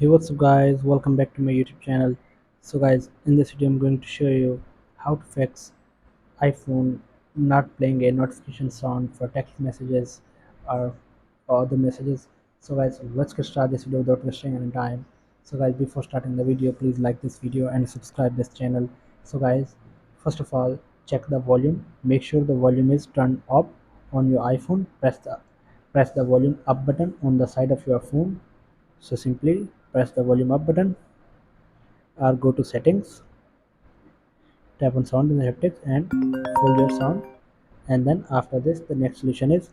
Hey, what's up guys, welcome back to my YouTube channel. So guys, in this video I'm going to show you how to fix iPhone not playing a notification sound for text messages or other messages. So guys, let's get started this video without wasting any time. So guys, before starting the video, please like this video and subscribe this channel. So guys, first of all, check the volume. Make sure the volume is turned up on your iPhone. Press the volume up button on the side of your phone. So simply press the volume up button or go to settings, tap on sound in the haptics and hold your sound. And then after this, the next solution is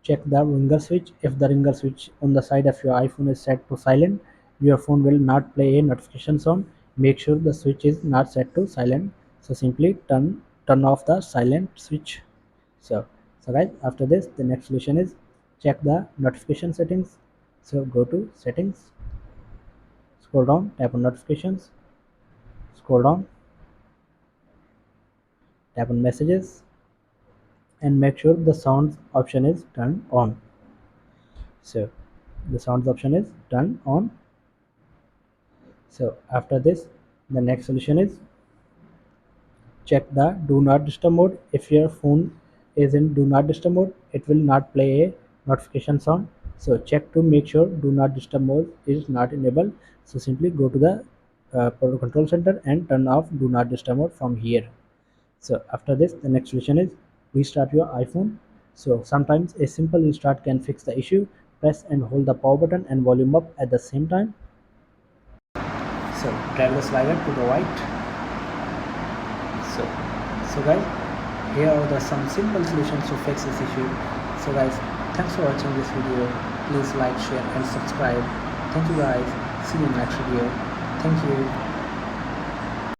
check the ringer switch. If the ringer switch on the side of your iPhone is set to silent, your phone will not play a notification sound. Make sure the switch is not set to silent. So simply turn off the silent switch. So guys, after this, the next solution is check the notification settings. So go to settings, scroll down, tap on notifications, scroll down, tap on messages, and make sure the sounds option is turned on. So the sounds option is turned on. So after this, the next solution is check the do not disturb mode. If your phone is in do not disturb mode, it will not play a notification sound. So check to make sure do not disturb mode is not enabled. So simply go to the product control center and turn off do not disturb mode from here. So after this, the next solution is restart your iPhone. So sometimes a simple restart can fix the issue. Press and hold the power button and volume up at the same time. So drag the slider to the right. So, so guys, here are some simple solutions to fix this issue. So guys, thanks for watching this video. Please like, share and subscribe. Thank you guys. See you in the next video. Thank you.